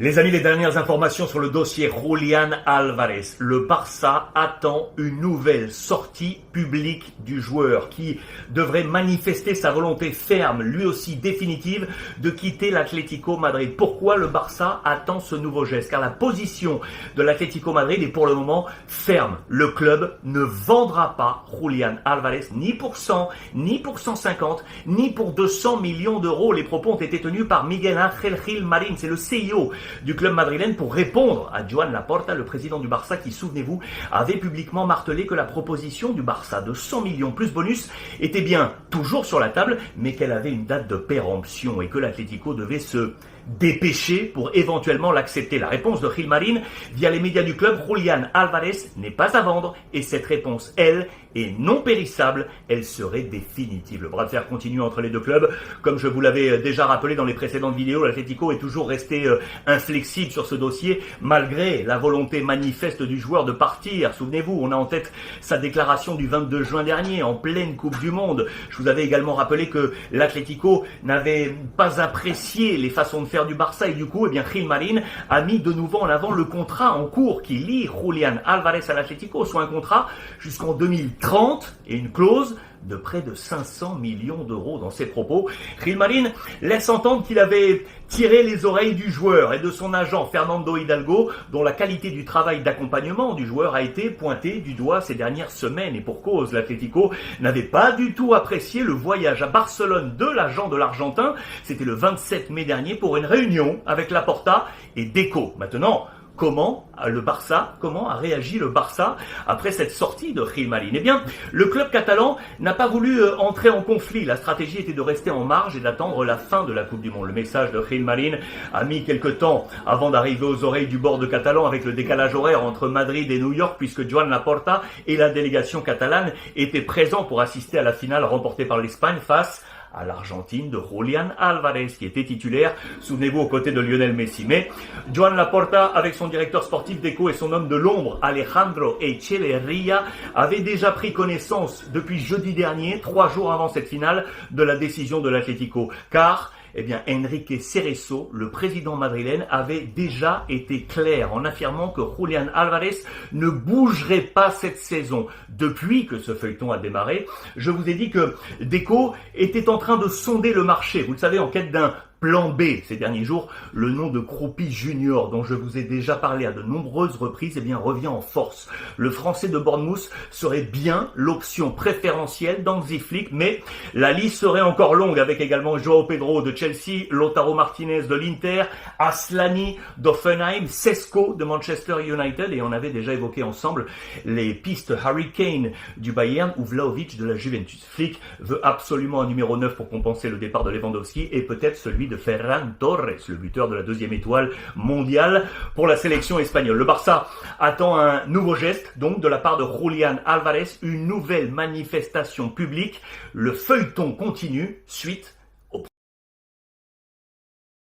Les amis, les dernières informations sur le dossier Julián Álvarez. Le Barça attend une nouvelle sortie publique du joueur qui devrait manifester sa volonté ferme, lui aussi définitive, de quitter l'Atlético Madrid. Pourquoi le Barça attend ce nouveau geste? Car la position de l'Atlético Madrid est pour le moment ferme. Le club ne vendra pas Julián Álvarez ni pour 100, ni pour 150, ni pour 200 millions d'euros. Les propos ont été tenus par Miguel Ángel Gilmarín, c'est le CEO du club madrilène, pour répondre à Joan Laporta, le président du Barça, qui, souvenez-vous, avait publiquement martelé que la proposition du Barça de 100 millions plus bonus était bien toujours sur la table, mais qu'elle avait une date de péremption et que l'Atlético devait se dépêcher pour éventuellement l'accepter. La réponse de Gilmarín via les médias du club: Julián Álvarez n'est pas à vendre, et cette réponse, elle, est non périssable, elle serait définitive. Le bras de fer continue entre les deux clubs. Comme je vous l'avais déjà rappelé dans les précédentes vidéos, l'Atlético est toujours resté inflexible sur ce dossier, malgré la volonté manifeste du joueur de partir. Souvenez-vous, on a en tête sa déclaration du 22 juin dernier, en pleine Coupe du Monde. Je vous avais également rappelé que l'Atlético n'avait pas apprécié les façons de faire du Barça, et du coup, Gilmarín a mis de nouveau en avant le contrat en cours qui lie Julián Álvarez à l'Atlético, soit un contrat jusqu'en 2030 et une clause de près de 500 millions d'euros. Dans ses propos, Gilmarín laisse entendre qu'il avait tiré les oreilles du joueur et de son agent Fernando Hidalgo, dont la qualité du travail d'accompagnement du joueur a été pointée du doigt ces dernières semaines. Et pour cause, l'Atlético n'avait pas du tout apprécié le voyage à Barcelone de l'agent de l'Argentin. C'était le 27 mai dernier pour une réunion avec Laporta et Deco. Maintenant, comment a réagi le Barça après cette sortie de Gilmarín? Eh bien, le club catalan n'a pas voulu entrer en conflit. La stratégie était de rester en marge et d'attendre la fin de la Coupe du Monde. Le message de Gilmarín a mis quelque temps avant d'arriver aux oreilles du board catalan, avec le décalage horaire entre Madrid et New York, puisque Joan Laporta et la délégation catalane étaient présents pour assister à la finale remportée par l'Espagne face à l'Argentine de Julián Álvarez, qui était titulaire, souvenez-vous, aux côtés de Lionel Messi. Mais Joan Laporta, avec son directeur sportif Deco et son homme de l'ombre Alejandro Echeverría, avait déjà pris connaissance depuis jeudi dernier, 3 jours avant cette finale, de la décision de l'Atlético. Car Enrique Cerezo, le président madrilène, avait déjà été clair en affirmant que Julián Álvarez ne bougerait pas cette saison. Depuis que ce feuilleton a démarré, je vous ai dit que Deco était en train de sonder le marché, vous le savez, en quête d'un plan B. Ces derniers jours, le nom de Kroupi Junior, dont je vous ai déjà parlé à de nombreuses reprises, revient en force. Le Français de Bournemouth serait bien l'option préférentielle d'Hansi Flick, mais la liste serait encore longue, avec également João Pedro de Chelsea, Lautaro Martinez de l'Inter, Aslani d'Hoffenheim, Sesko de Manchester United, et on avait déjà évoqué ensemble les pistes Harry Kane du Bayern ou Vlahovic de la Juventus. Flick veut absolument un numéro 9 pour compenser le départ de Lewandowski, et peut-être celui de Ferran Torres, le buteur de la 2e étoile mondiale pour la sélection espagnole. Le Barça attend un nouveau geste, donc, de la part de Julián Álvarez, une nouvelle manifestation publique. Le feuilleton continue, suite